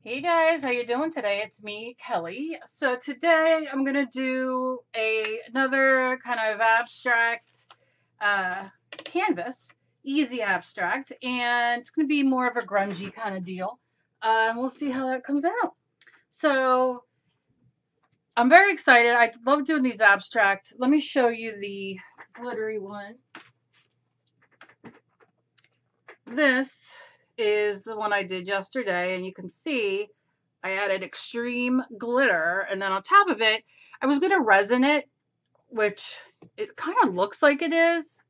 Hey guys, how you doing today? It's me, Kelly. So today I'm gonna do another kind of abstract uh, canvas, easy abstract, and it's gonna be more of a grungy kind of deal. And we'll see how that comes out. So I'm very excited. I love doing these abstract. Let me show you the glittery one. This is the one I did yesterday, and you can see I added extreme glitter, and then on top of it, I was going to resin it, which it kind of looks like it is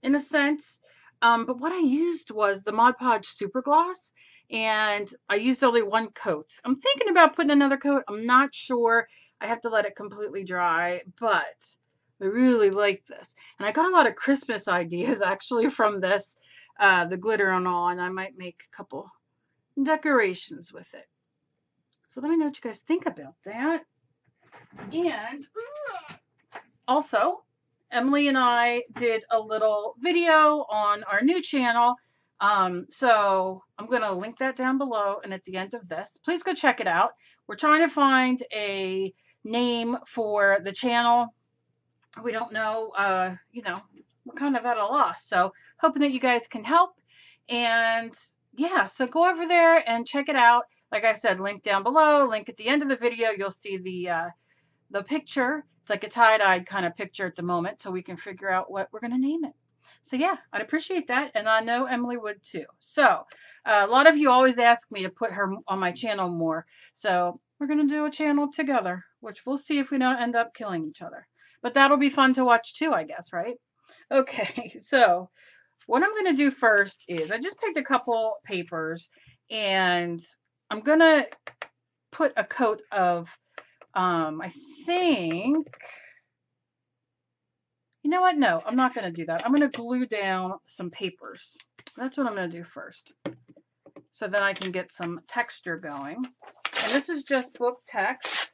in a sense. But what I used was the Mod Podge Super Gloss, and I used only one coat. I'm thinking about putting another coat. I'm not sure. I have to let it completely dry, but I really like this. And I got a lot of Christmas ideas actually from this, the glitter and all, and I might make a couple decorations with it. So let me know what you guys think about that. And also, Emily and I did a little video on our new channel. So I'm going to link that down below and at the end of this. Please go check it out. We're trying to find a name for the channel. We don't know, we're kind of at a loss. So hoping that you guys can help. And yeah, so go over there and check it out. Like I said, link down below, link at the end of the video. You'll see the picture. It's like a tie-dyed kind of picture at the moment, so we can figure out what we're going to name it. So yeah, I'd appreciate that, and I know Emily would too. So a lot of you always ask me to put her on my channel more, so we're going to do a channel together, which we'll see if we don't end up killing each other. But that'll be fun to watch too, I guess, right? Okay, so what I'm going to do first is I just picked a couple papers, and I'm going to put a coat of I think, you know what? No, I'm not going to do that. I'm going to glue down some papers. That's what I'm going to do first. So then I can get some texture going. And this is just book text.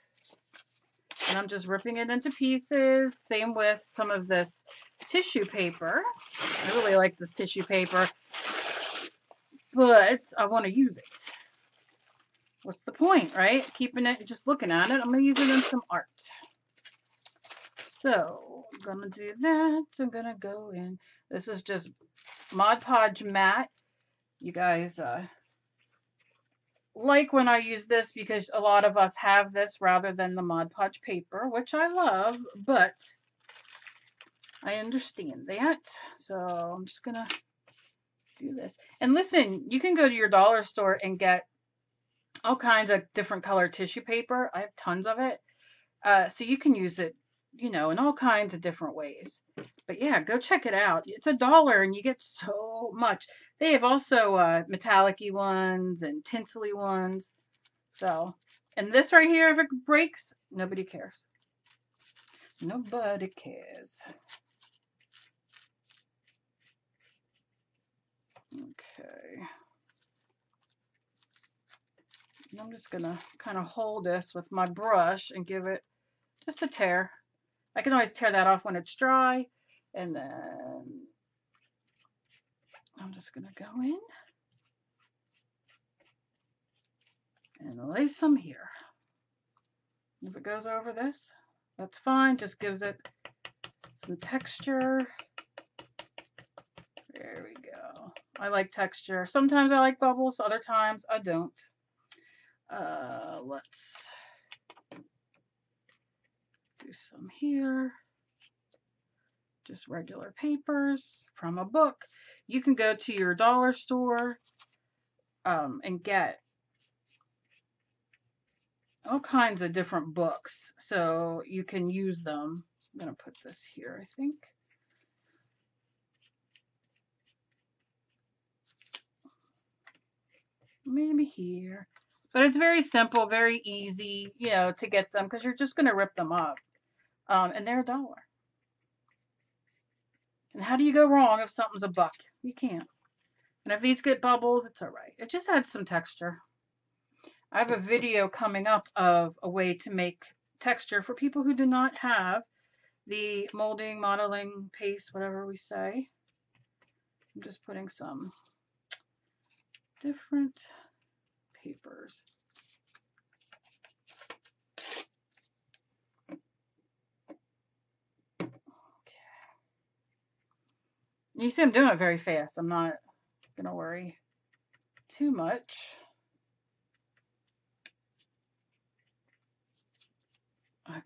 And I'm just ripping it into pieces. Same with some of this tissue paper. I really like this tissue paper, but I want to use it. What's the point, right? Keeping it, just looking at it. I'm going to use it in some art. So I'm gonna do that. I'm gonna go in. This is just Mod Podge matte. You guys like when I use this because a lot of us have this rather than the Mod Podge paper, which I love, but I understand that. So I'm just gonna do this. And listen, you can go to your dollar store and get all kinds of different color tissue paper. I have tons of it. So you can use it, in all kinds of different ways. But yeah, go check it out. It's $1 and you get so much. They have also metallic-y ones and tinsely ones. So, and this right here, if it breaks, nobody cares. Nobody cares. Okay. And I'm just gonna kind of hold this with my brush and give it just a tear. I can always tear that off when it's dry. And then I'm just gonna go in and lay some here. If it goes over this, that's fine. Just gives it some texture. There we go. I like texture. Sometimes I like bubbles, other times I don't. Let's do some here. Just regular papers from a book. You can go to your dollar store and get all kinds of different books, so you can use them. I'm gonna put this here, I think. Maybe here. But it's very simple, very easy, to get them because you're just gonna rip them up. And they're $1. And how do you go wrong if something's a buck? You can't. And if these get bubbles, it's all right. It just adds some texture. I have a video coming up of a way to make texture for people who do not have the molding, modeling paste, whatever we say. I'm just putting some different papers. Okay. You see I'm doing it very fast. I'm not going to worry too much. Okay.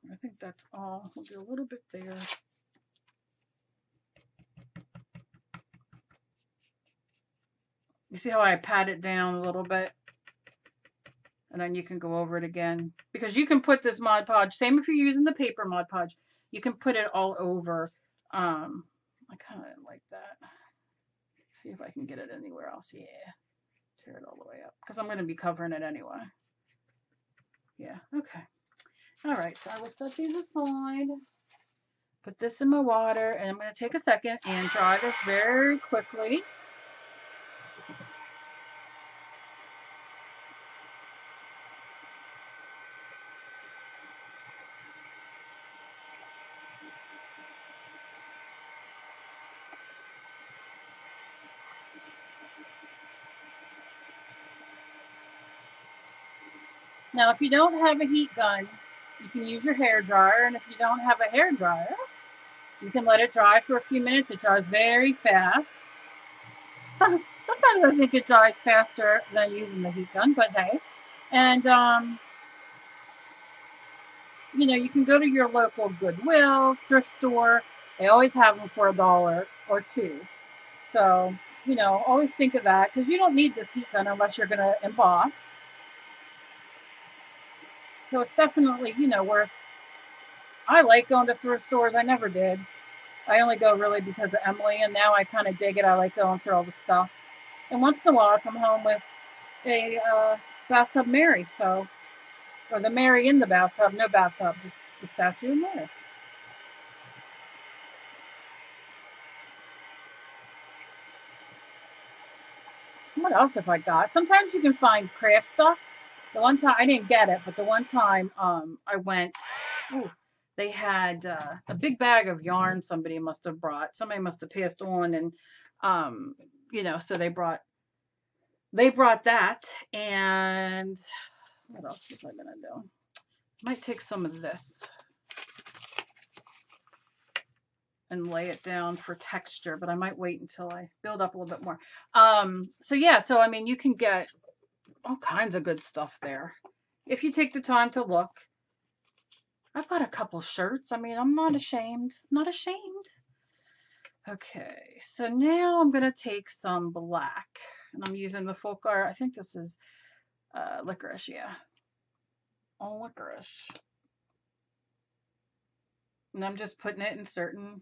I think that's all. We'll do a little bit there. You see how I pat it down a little bit? And then you can go over it again. Because you can put this Mod Podge, same if you're using the paper Mod Podge, you can put it all over. I kind of like that. See if I can get it anywhere else. Yeah. Tear it all the way up. Because I'm going to be covering it anyway. Yeah, okay. All right, so I will set these aside. Put this in my water, and I'm going to take a second and dry this very quickly. Now, if you don't have a heat gun, you can use your hair dryer, and if you don't have a hair dryer, you can let it dry for a few minutes. It dries very fast. Sometimes I think it dries faster than using the heat gun, but hey. And, you know, you can go to your local Goodwill, thrift store. They always have them for $1 or $2. So, you know, always think of that because you don't need this heat gun unless you're going to emboss. So it's definitely, you know, worth. I like going to thrift stores. I never did. I only go really because of Emily, and now I kind of dig it. I like going through all the stuff. And once in a while, I come home with a bathtub Mary, so, or the Mary in the bathtub, no bathtub, just the statue of Mary. What else have I got? Sometimes you can find craft stuff. The one time I didn't get it, but the one time I went, ooh, they had a big bag of yarn somebody must have brought. Somebody must have passed on, and you know, so they brought that. And what else was I gonna do? Might take some of this and lay it down for texture, but I might wait until I build up a little bit more. So yeah, so I mean, you can get all kinds of good stuff there if you take the time to look. I've got a couple shirts. I mean, I'm not ashamed. Not ashamed. Okay, so now I'm gonna take some black, and I'm using the Folk Art. I think this is licorice. Yeah, all licorice. And I'm just putting it in certain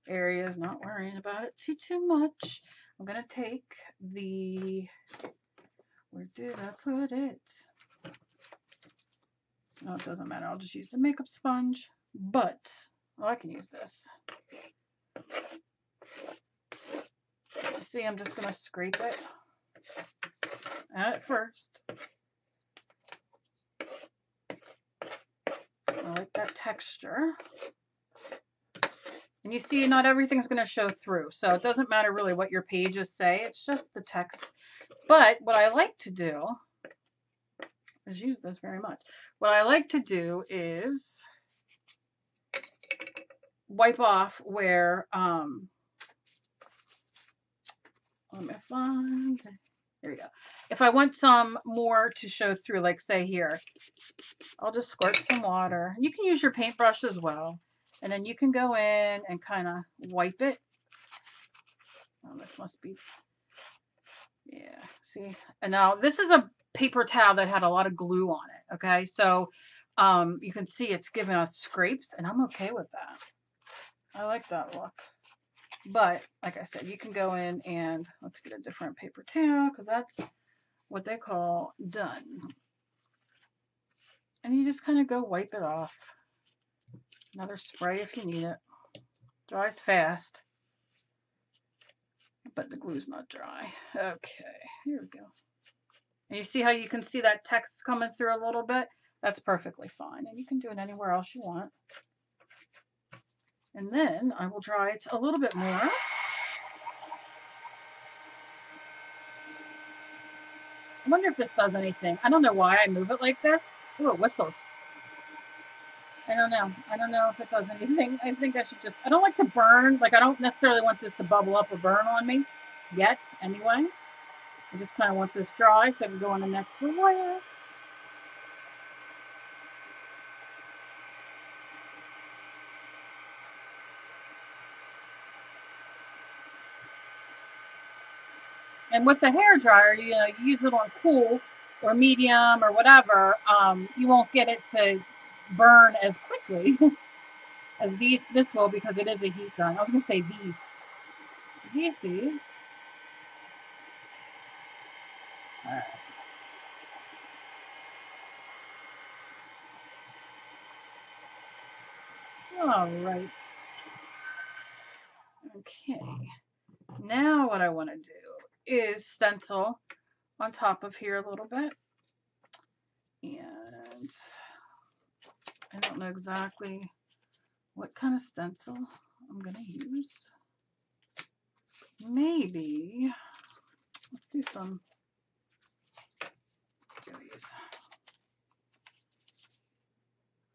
areas, not worrying about it too much. I'm gonna take the, where did I put it? No, it doesn't matter. I'll just use the makeup sponge, but, oh, I can use this. See, I'm just gonna scrape it at first. I like that texture. And you see, not everything's going to show through, so it doesn't matter really what your pages say. It's just the text. But what I like to do is use this very much. What I like to do is wipe off where, let me find, there we go. If I want some more to show through, like say here, I'll just squirt some water. You can use your paintbrush as well. And then you can go in and kind of wipe it. Oh, this must be, yeah, see. And now this is a paper towel that had a lot of glue on it, okay? So you can see it's giving us scrapes, and I'm okay with that. I like that look. But like I said, you can go in and let's get a different paper towel because that's what they call done. And you just kind of go wipe it off. Another spray if you need it. Dries fast, but the glue's not dry. Okay, here we go. And you see how you can see that text coming through a little bit? That's perfectly fine. And you can do it anywhere else you want. And then I will dry it a little bit more. I wonder if this does anything. I don't know why I move it like this. Ooh, it whistles. I don't know. I don't know if it does anything. I think I should just, I don't like to burn. Like, I don't necessarily want this to bubble up or burn on me yet, anyway. I just kind of want this dry so I can go on the next layer. And with the hair dryer, you know, you use it on cool or medium or whatever, you won't get it to burn as quickly as this will, because it is a heat gun. I was gonna say these. All right. All right. Okay. Now what I want to do is stencil on top of here a little bit. And I don't know exactly what kind of stencil I'm going to use. Maybe, let's do these.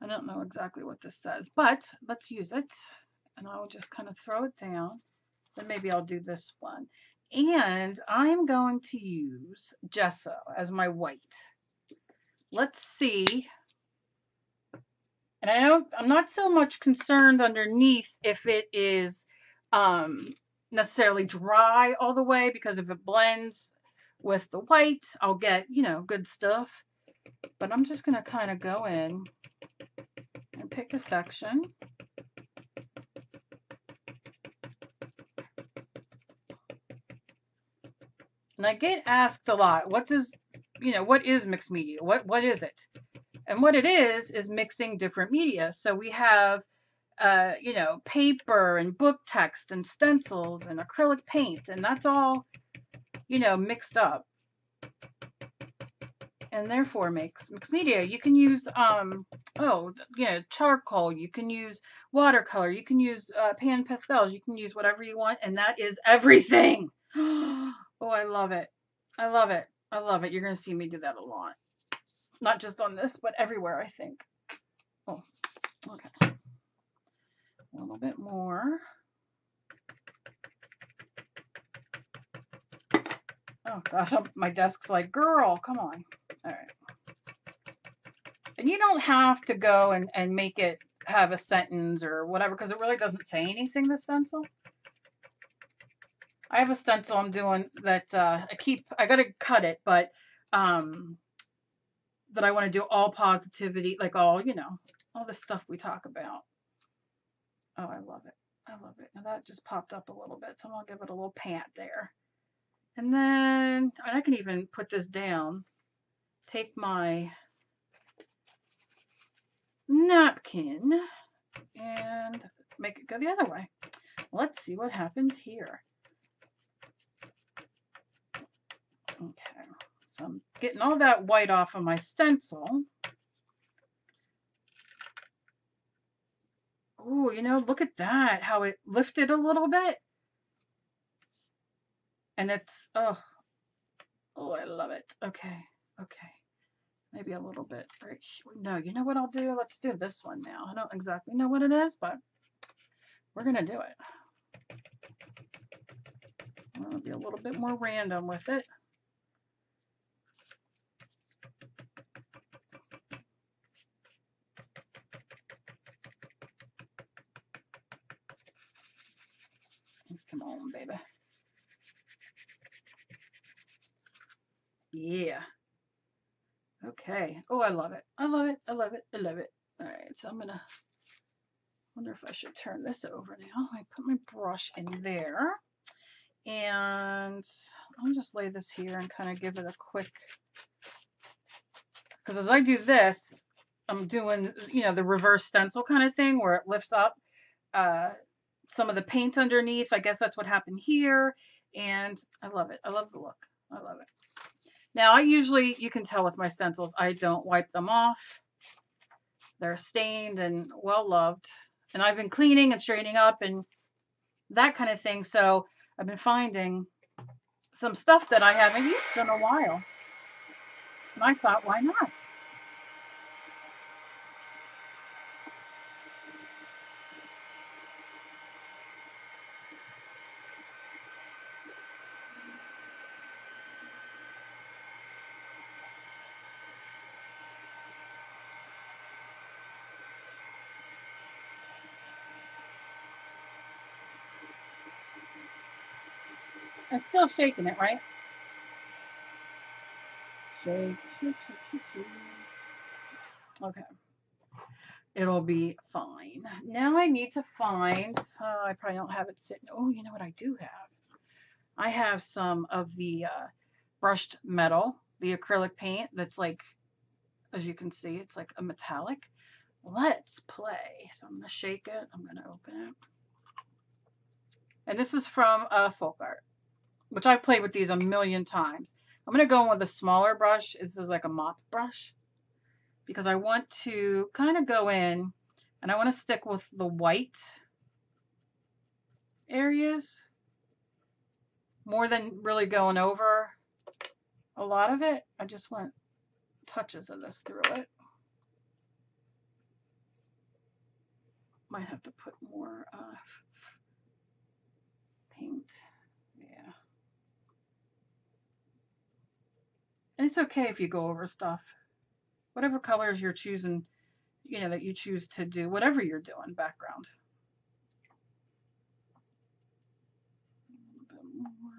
I don't know exactly what this says, but let's use it. And I'll just kind of throw it down. Then maybe I'll do this one. And I'm going to use gesso as my white. Let's see. And I know I'm not so much concerned underneath if it is necessarily dry all the way, because if it blends with the white, I'll get, you know, good stuff. But I'm just going to kind of go in and pick a section. And I get asked a lot, what is mixed media? What is it? And what it is mixing different media. So we have, you know, paper and book text and stencils and acrylic paint, and that's all, you know, mixed up. And therefore makes mixed media. You can use, charcoal. You can use watercolor. You can use pan pastels. You can use whatever you want, and that is everything. Oh, I love it. I love it. I love it. You're going to see me do that a lot. Not just on this, but everywhere, I think. Oh, okay. A little bit more. Oh, gosh, my desk's like, girl, come on. All right. And you don't have to go and make it have a sentence or whatever, because it really doesn't say anything, this stencil. I have a stencil I'm doing that I got to cut it, but that I want to do all positivity, like all, you know, all the stuff we talk about. Oh, I love it. I love it. Now that just popped up a little bit, so I'm going to give it a little pant there. And then I can even put this down, take my napkin and make it go the other way. Let's see what happens here. Okay, so I'm getting all that white off of my stencil. Oh, you know, look at that, how it lifted a little bit. And it's, oh, I love it. Okay, okay. Maybe a little bit right. No, you know what I'll do? Let's do this one now. I don't exactly know what it is, but we're going to do it. I'm going to be a little bit more random with it. Come on, baby. Yeah. Okay. Oh, I love it. I love it. I love it. I love it. All right. So I'm going to wonder if I should turn this over now. I put my brush in there. And I'll just lay this here and kind of give it a quick, because as I do this, I'm doing, you know, the reverse stencil kind of thing where it lifts up some of the paint underneath. I guess that's what happened here. And I love it. I love the look. I love it. Now, I usually, you can tell with my stencils, I don't wipe them off. They're stained and well loved. And I've been cleaning and straightening up and that kind of thing. So I've been finding some stuff that I haven't used in a while. And I thought, why not? I'm still shaking it, right? Shake, shake, shake, shake, shake. Okay. It'll be fine. Now I need to find, I probably don't have it sitting. Oh, you know what I do have? I have some of the brushed metal, the acrylic paint that's like, as you can see, it's like a metallic. Let's play. So I'm going to shake it. I'm going to open it. And this is from Folk Art, which I've played with these a million times. I'm going to go in with a smaller brush. This is like a mop brush because I want to kind of go in and I want to stick with the white areas more than really going over a lot of it. I just want touches of this through it. Might have to put more paint. Yeah. And it's okay if you go over stuff. Whatever colors you're choosing, you know, that you choose to do, whatever you're doing, background. A little bit more.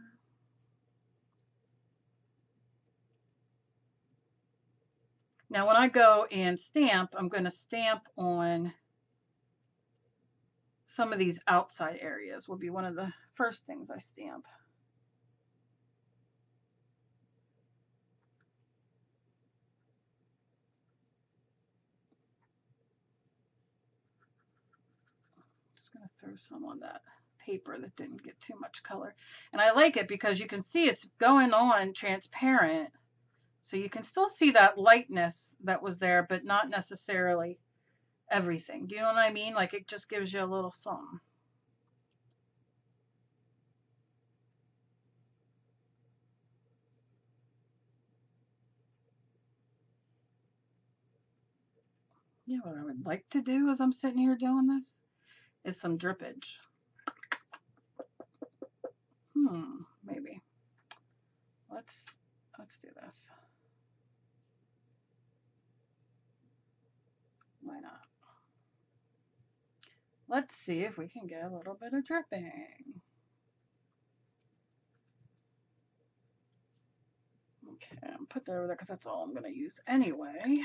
Now, when I go and stamp, I'm going to stamp on some of these outside areas will be one of the first things I stamp. Just going to throw some on that paper that didn't get too much color. And I like it because you can see it's going on transparent. So you can still see that lightness that was there, but not necessarily everything. Do you know what I mean? Like it just gives you a little something. Yeah, what I would like to do as I'm sitting here doing this is some drippage. Maybe. Let's do this. Why not? Let's see if we can get a little bit of dripping. Okay, put that over there because that's all I'm going to use anyway.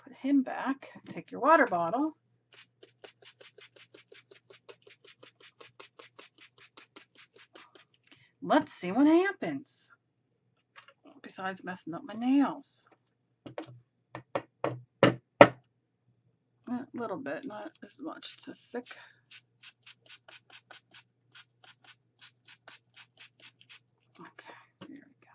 Put him back. Take your water bottle. Let's see what happens. Besides messing up my nails. A little bit, not as much. It's a thick. Okay, there we go.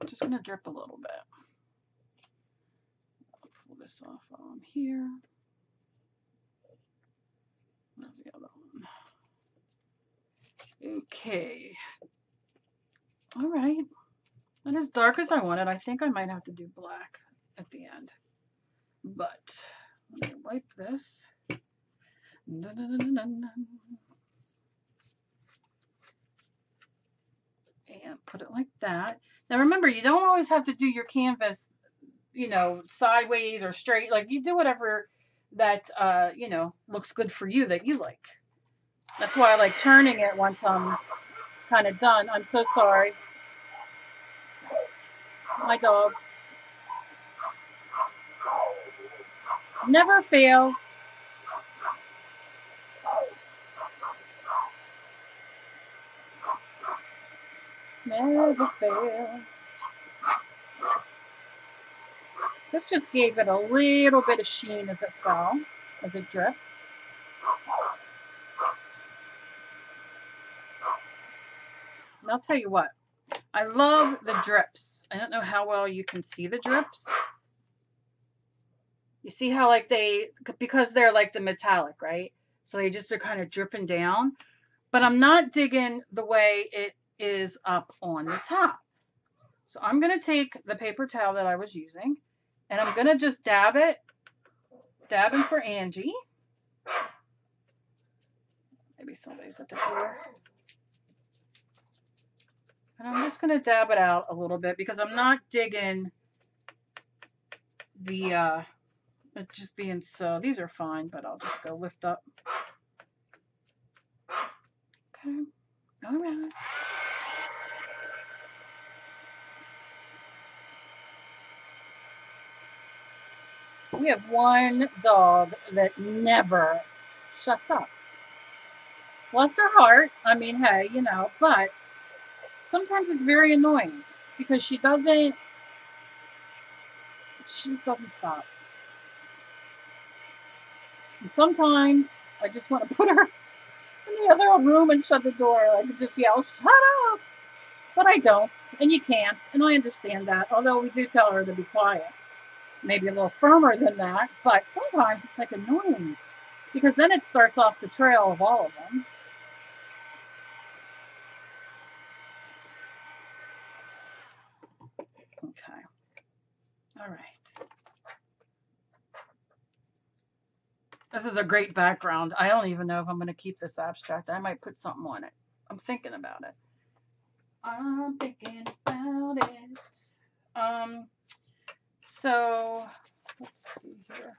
I'm just going to drip a little bit. I'll pull this off while I'm here. Where's the other one? Okay. All right. Not as dark as I wanted. I think I might have to do black at the end. But let me wipe this. And put it like that. Now remember, you don't always have to do your canvas, you know, sideways or straight. Like you do whatever that, you know, looks good for you that you like. That's why I like turning it once I'm kind of done. I'm so sorry. My dog. Never fails. Never fails. This just gave it a little bit of sheen as it fell, as it dripped. And I'll tell you what, I love the drips. I don't know how well you can see the drips. You see how like they, because they're like the metallic, right? So they just are kind of dripping down, but I'm not digging the way it is up on the top. So I'm going to take the paper towel that I was using and I'm going to just dabbing for Angie. Maybe somebody's at the door. And I'm just going to dab it out a little bit because I'm not digging the, it just being so, these are fine, but I'll just go lift up. Okay. All right. We have one dog that never shuts up. Bless her heart. I mean, hey, you know, but sometimes it's very annoying because she just doesn't stop. And sometimes I just want to put her in the other room and shut the door. I could just yell, shut up. But I don't, and you can't, and I understand that, although we do tell her to be quiet. Maybe a little firmer than that, but sometimes it's like annoying because then it starts off the trail of all of them. Okay. All right. This is a great background. I don't even know if I'm going to keep this abstract. I might put something on it. I'm thinking about it. So let's see here.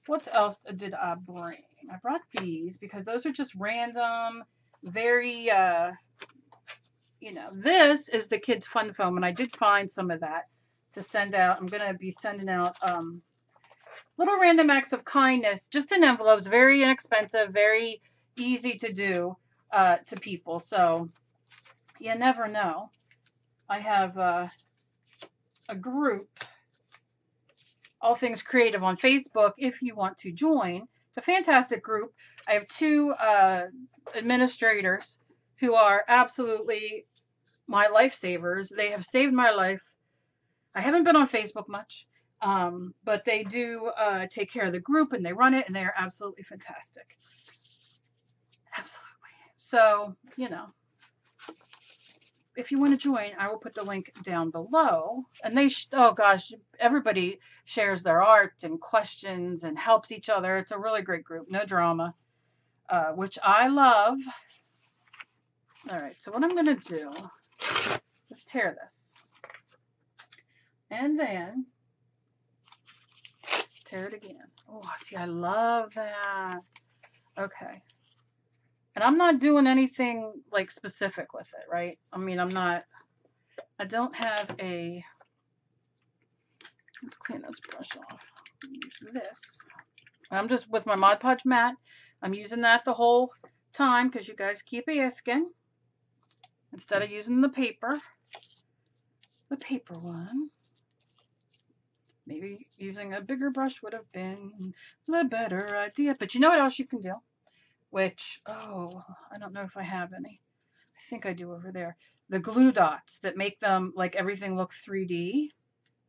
What else did I bring? I brought these because those are just random, very, you know, this is the kids' fun foam, and I did find some of that to send out. I'm going to be sending out little random acts of kindness, just in envelopes, very inexpensive, very easy to do to people. So you never know. I have a group, All Things Creative, on Facebook if you want to join. It's a fantastic group. I have two administrators who are absolutely my lifesavers. They have saved my life. I haven't been on Facebook much, but they do take care of the group and they run it, and they are absolutely fantastic. Absolutely. So, you know, if you want to join, I will put the link down below. And they, oh gosh, everybody shares their art and questions and helps each other. It's a really great group. No drama, which I love. All right, so what I'm going to do is tear this. And then tear it again. Oh, see, I love that. Okay. And I'm not doing anything like specific with it, right? I mean, I don't have a, let's clean this brush off. Use this. I'm just with my Mod Podge mat. I'm using that the whole time because you guys keep asking. Instead of using the paper one. Maybe using a bigger brush would have been the better idea. But you know what else you can do? Which, oh, I don't know if I have any. I think I do over there. The glue dots that make them like everything look 3D.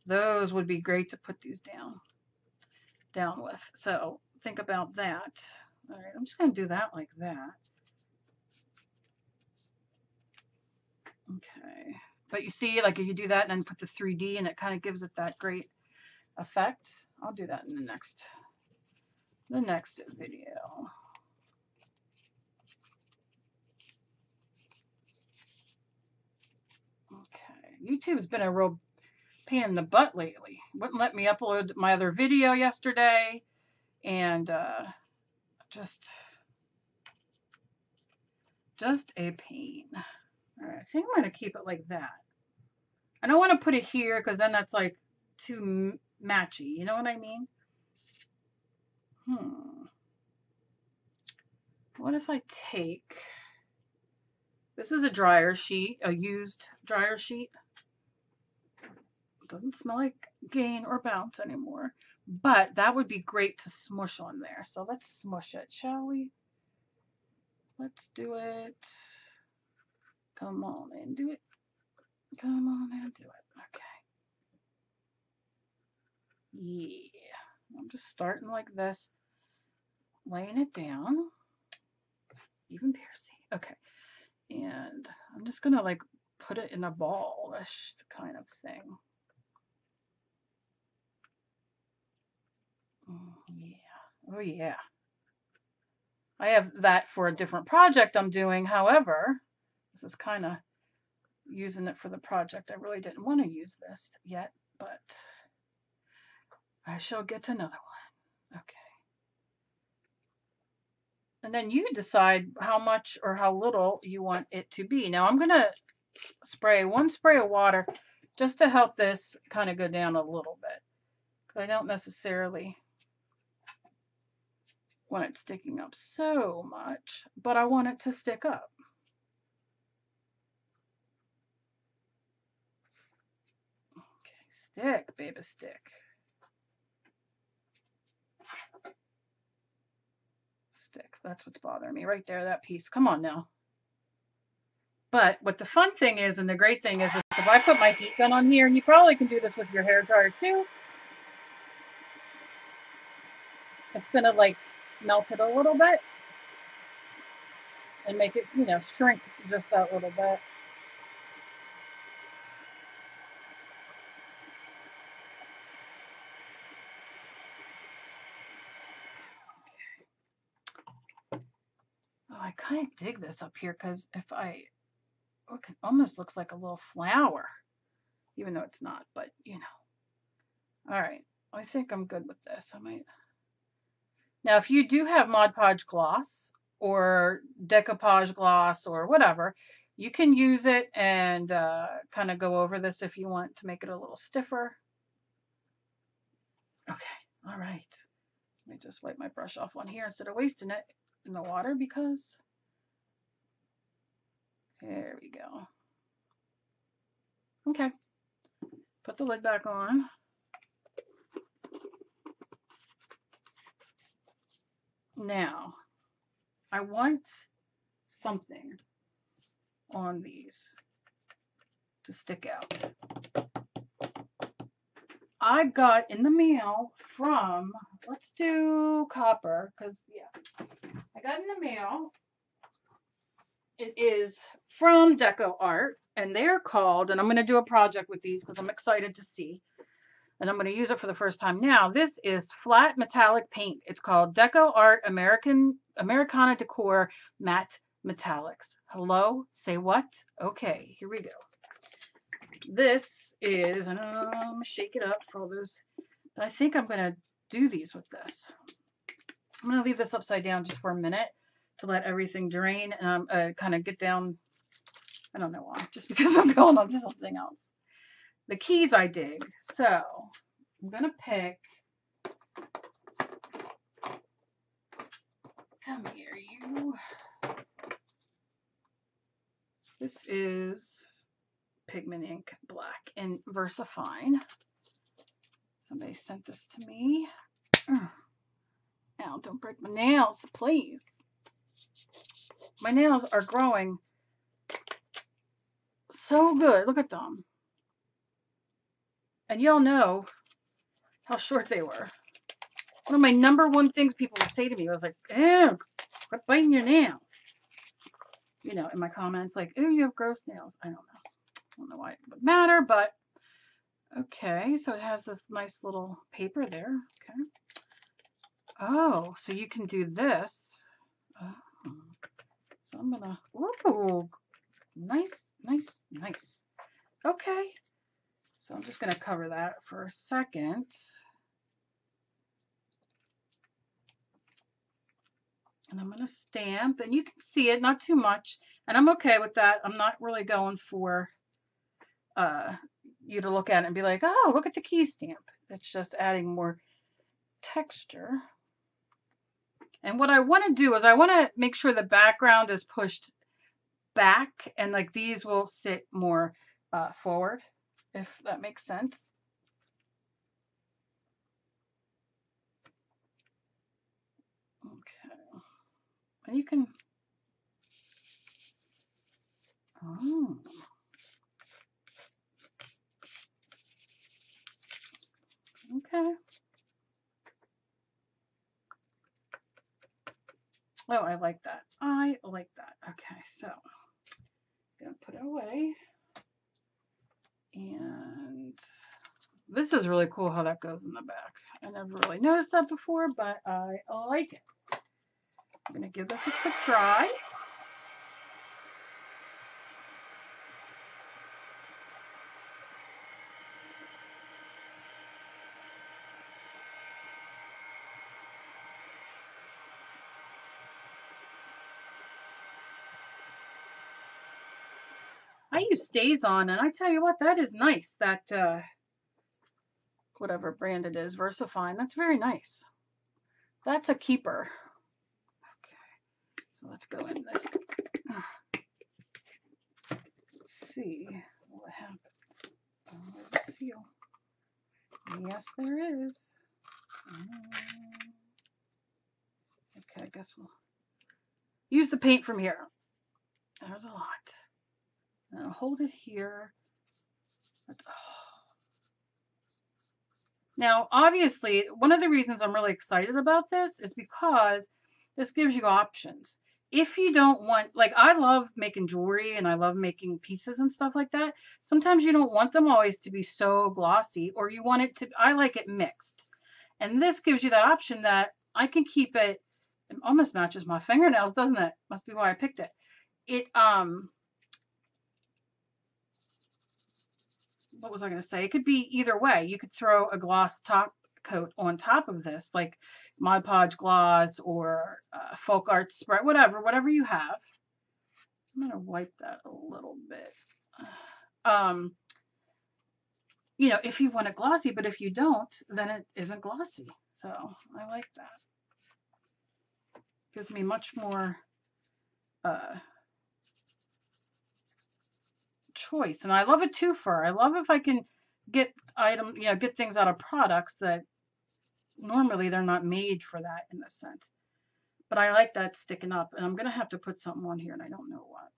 Those would be great to put these down with. So think about that. All right, I'm just going to do that like that. Okay. But you see, like if you do that and then put the 3D and it kind of gives it that great effect. I'll do that in the next video. Okay. YouTube's been a real pain in the butt lately. Wouldn't let me upload my other video yesterday, and just a pain. All right, I think I'm going to keep it like that. I don't want to put it here because then that's like too matchy. You know what I mean? What if I take, this is a dryer sheet, a used dryer sheet. It doesn't smell like Gain or Bounce anymore, but that would be great to smush on there. So let's smush it, shall we? Let's do it. Come on and do it. Come on and do it. Okay. Yeah. I'm just starting like this. laying it down. Even piercing. Okay. And I'm just gonna like put it in a ballish kind of thing. Yeah. Oh yeah. I have that for a different project I'm doing. However, this is kind of using it for the project. I really didn't want to use this yet, but I shall get another one. Okay. And then you decide how much or how little you want it to be. Now I'm going to spray one spray of water just to help this kind of go down a little bit. Because I don't necessarily want it sticking up so much, but I want it to stick up. Okay, stick, baby, stick. Stick. That's what's bothering me right there, that piece. Come on now. But what the fun thing is, and the great thing is if I put my heat gun on here, and you probably can do this with your hair dryer too, it's going to like melt it a little bit and make it, you know, shrink just that little bit. Oh, I kind of dig this up here because if I look, it almost looks like a little flower, even though it's not, but you know. All right, I think I'm good with this. I might. Now, if you do have Mod Podge gloss or decoupage gloss or whatever, you can use it and kind of go over this if you want to make it a little stiffer. Okay, all right. Let me just wipe my brush off on here instead of wasting it in the water because there we go. Okay, put the lid back on. Now, I want something on these to stick out. I got in the mail from, let's do copper, because yeah, I got in the mail. It is from Deco Art, and they're called, and I'm going to do a project with these because I'm excited to see, and I'm going to use it for the first time now. This is flat metallic paint. It's called Deco Art Americana Decor Matte Metallics. Hello? Say what? Okay, here we go. This is, and I'm going to shake it up for all those, but I think I'm going to do these with this. I'm going to leave this upside down just for a minute to let everything drain and kind of get down. I don't know why, just because I'm going on to something else. The keys I dig. So I'm going to pick, come here, you. This is Pigment Ink Black in VersaFine. Somebody sent this to me. Ow, don't break my nails, please. My nails are growing so good. Look at them. And y'all know how short they were. One of my #1 things people would say to me was like, ew, quit biting your nails. You know, in my comments, like, ew, you have gross nails. I don't know. I don't know why it would matter, but okay. So it has this nice little paper there. Okay. Oh, so you can do this. Oh. So I'm gonna, ooh, nice, nice, nice. Okay. So I'm just gonna cover that for a second. And I'm gonna stamp, and you can see it, not too much. And I'm okay with that. I'm not really going for you to look at it and be like, oh, look at the key stamp. It's just adding more texture. And what I want to do is I want to make sure the background is pushed back, and like these will sit more forward, if that makes sense. Okay. And you can, oh. Okay. Oh, I like that. I like that. Okay, so I'm gonna put it away. And this is really cool how that goes in the back. I never really noticed that before, but I like it. I'm gonna give this a quick dry. I use StazOn, and I tell you what, that is nice. That whatever brand it is, VersaFine, that's very nice. That's a keeper. Okay, so let's go in this. Let's see what happens. Oh, there's a seal. Yes, there is. Okay, I guess we'll use the paint from here. There's a lot. Now hold it here. Now, obviously, one of the reasons I'm really excited about this is because this gives you options. If you don't want, like, I love making jewelry and I love making pieces and stuff like that. Sometimes you don't want them always to be so glossy, or you want it to, I like it mixed. And this gives you that option that I can keep it almost matches my fingernails, doesn't it? Must be why I picked it. What was I going to say? It could be either way. You could throw a gloss top coat on top of this, like Mod Podge gloss or Folk Art Spray, whatever you have. I'm going to wipe that a little bit. You know, if you want it glossy, but if you don't, then it isn't glossy. So I like that. Gives me much more choice. And I love a twofer. I love if I can get get things out of products that normally they're not made for that in a sense. But I like that sticking up, and I'm gonna have to put something on here, and I don't know what.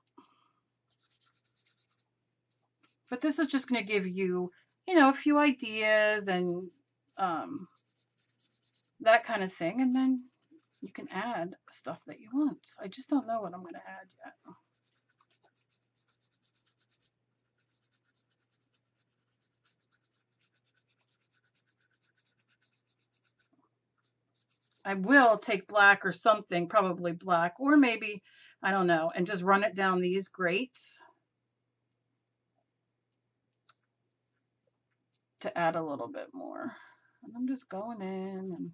But this is just gonna give you, you know, a few ideas and that kind of thing, and then you can add stuff that you want. I just don't know what I'm gonna add yet. I will take black or something, probably black, or maybe, I don't know, and just run it down these grates to add a little bit more. And I'm just going in, and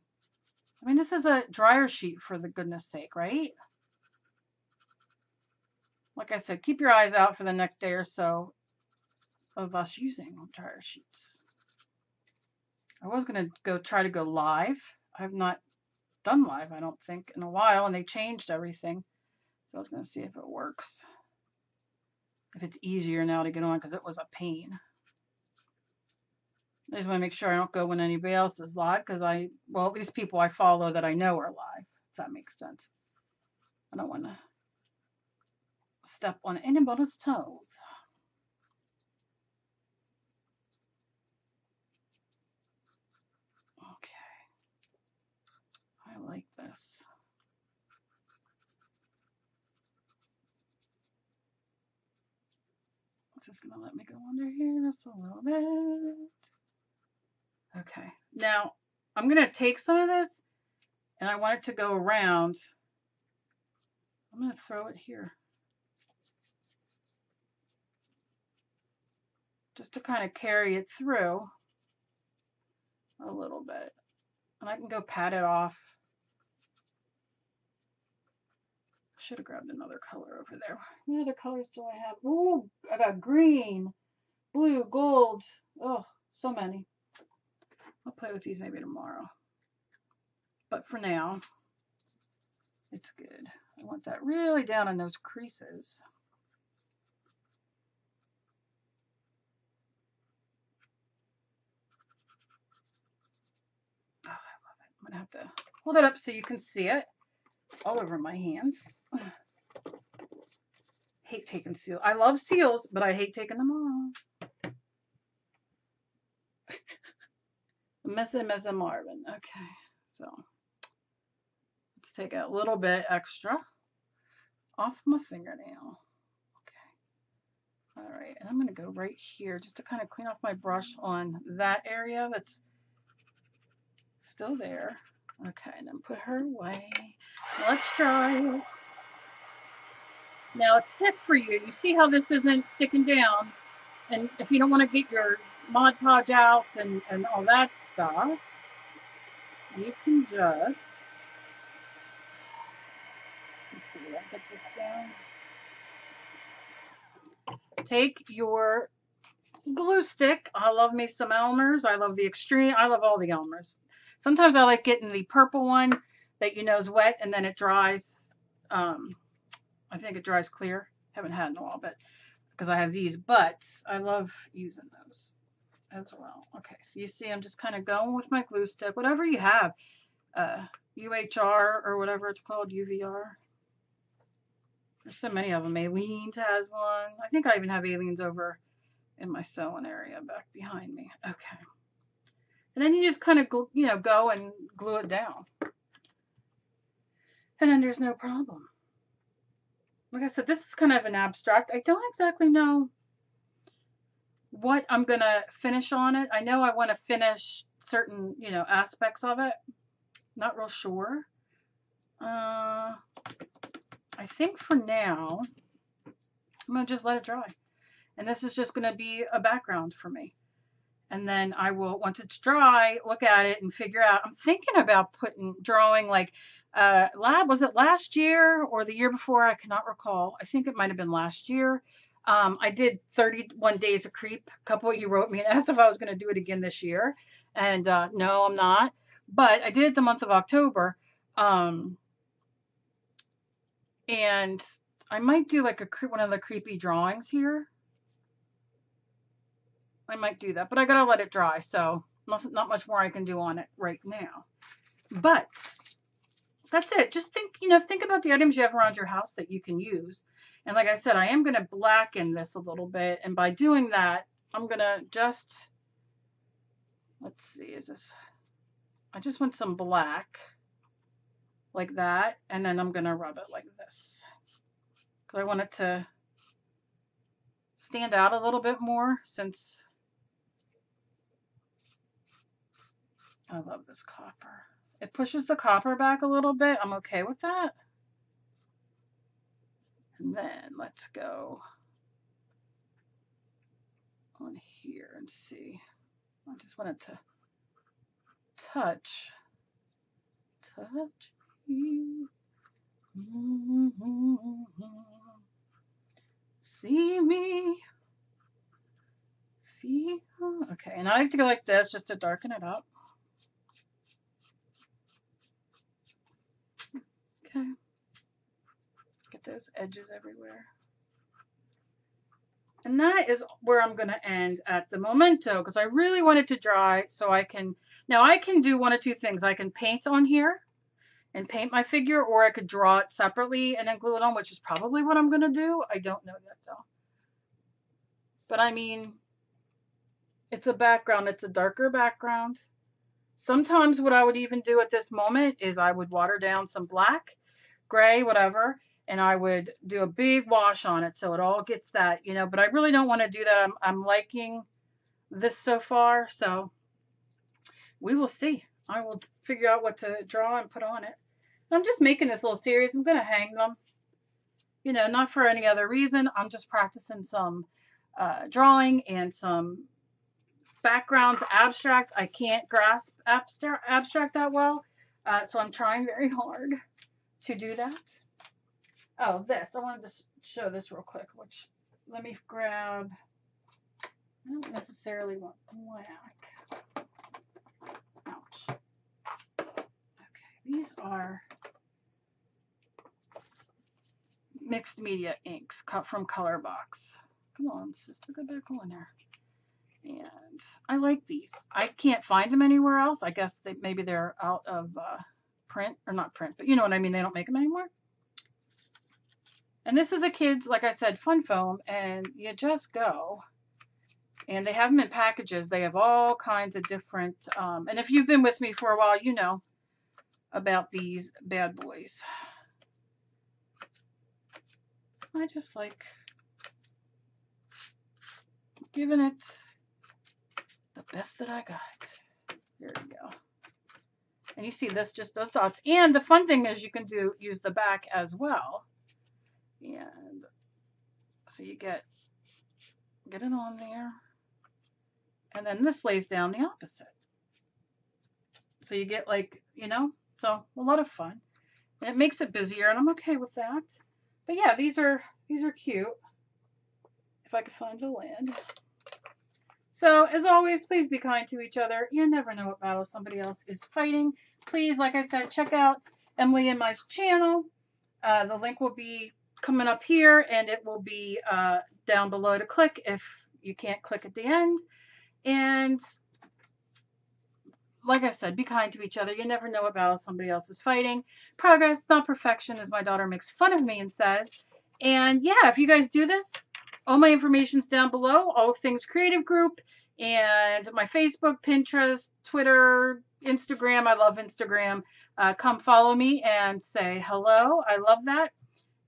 I mean, this is a dryer sheet for the goodness sake, right? Like I said, keep your eyes out for the next day or so of us using dryer sheets. I was going to try to go live. I've not done live, I don't think, in a while, and they changed everything. So I was going to see if it works. If it's easier now to get on, because it was a pain. I just want to make sure I don't go when anybody else is live, because well, at least people I follow that I know are live, if that makes sense. I don't want to step on anybody's toes. Okay. I like this. This is going to let me go under here just a little bit. Okay. Now, I'm going to take some of this, and I want it to go around. I'm going to throw it here. Just to kind of carry it through a little bit. And I can go pat it off. Should have grabbed another color over there. What other colors do I have? Ooh, I got green, blue, gold. Oh, so many. I'll play with these maybe tomorrow. But for now, it's good. I want that really down in those creases. Oh, I love it. I'm going to have to hold it up so you can see it all over my hands. Hate taking seals. I love seals, but I hate taking them off. Missing Marvin. Okay, so let's Just take a little bit extra off my fingernail. Okay. All right, and I'm going to go right here just to kind of clean off my brush on that area that's still there. Okay, and then put her away. Let's dry it. Now, a tip for you, you see how this isn't sticking down? And if you don't want to get your Mod Podge out and all that stuff, you can just, let's see, did I get this down? Take your glue stick. I love me some Elmer's. I love the Extreme. I love all the Elmer's. Sometimes I like getting the purple one that you know is wet and then it dries. I think it dries clear. Haven't had in a while, but because I have these, but I love using those as well. Okay, so you see I'm just kind of going with my glue stick, whatever you have, UHR or whatever it's called, UVR. There's so many of them. Aileen's has one. I think I even have Aileen's over in my sewing area back behind me. Okay. And then you just kind of, you know, go and glue it down. And then there's no problem. Like I said, this is kind of an abstract. I don't exactly know what I'm going to finish on it. I know I want to finish certain, you know, aspects of it. Not real sure. I think for now, I'm going to just let it dry. And this is just going to be a background for me. And then I will, once it's dry, look at it and figure out. I'm thinking about drawing like, was it last year or the year before? I cannot recall. I think it might have been last year. I did 31 Days of Creep. A couple of you wrote me and asked if I was going to do it again this year. And no, I'm not. But I did it the month of October. And I might do like one of the creepy drawings here. I might do that, but I gotta let it dry, so not much more I can do on it right now. But that's it. Just think about the items you have around your house that you can use. And like I said, I am gonna blacken this a little bit, and by doing that, I'm gonna just, let's see, I just want some black like that, and then I'm gonna rub it like this. Because I want it to stand out a little bit more since I love this copper. It pushes the copper back a little bit. I'm okay with that. And then let's go on here and see. I just wanted to touch you. See me. Feel. Okay, and I like to go like this just to darken it up. Okay. Get those edges everywhere. And that is where I'm going to end at the momento, because I really want it to dry so I can, now I can do one of two things. I can paint on here and paint my figure, or I could draw it separately and then glue it on, which is probably what I'm going to do. I don't know yet though. But I mean, it's a background. It's a darker background. Sometimes what I would even do at this moment is I would water down some black, gray, whatever, and I would do a big wash on it so it all gets that, you know, but I really don't want to do that. I'm liking this so far, so we will see. I will figure out what to draw and put on it. I'm just making this little series. I'm going to hang them, you know, not for any other reason. I'm just practicing some drawing and some backgrounds, abstract. I can't grasp abstract that well, so I'm trying very hard to do that. Oh, this. I wanted to show this real quick, which let me grab. I don't necessarily want black. Ouch. Okay, these are mixed media inks cut from Color Box. Come on, sister, go back on there. And I like these. I can't find them anywhere else. I guess maybe they're out of print, or not print, but you know what I mean. They don't make them anymore. And this is a kid's, like I said, fun foam, and you just go. And they have them in packages. They have all kinds of different, and if you've been with me for a while, you know, about these bad boys. I just like giving it the best that I got. There we go. And you see this just does dots. And the fun thing is you can use the back as well. And so you get it on there. And then this lays down the opposite. So you get like, you know, so a lot of fun. And it makes it busier, and I'm okay with that. But yeah, these are cute. If I could find the lid. So as always, please be kind to each other. You never know what battle somebody else is fighting. Please, like I said, check out Emily and my channel. The link will be coming up here, and it will be down below to click if you can't click at the end. And like I said, be kind to each other. You never know what battle somebody else is fighting. Progress, not perfection, as my daughter makes fun of me and says. And yeah, if you guys do this, all my information's down below. All Things Creative Group and my Facebook, Pinterest, Twitter, Instagram. I love Instagram. Come follow me and say hello. I love that.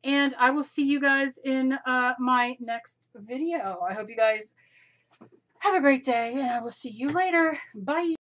And I will see you guys in my next video. I hope you guys have a great day, and I will see you later. Bye.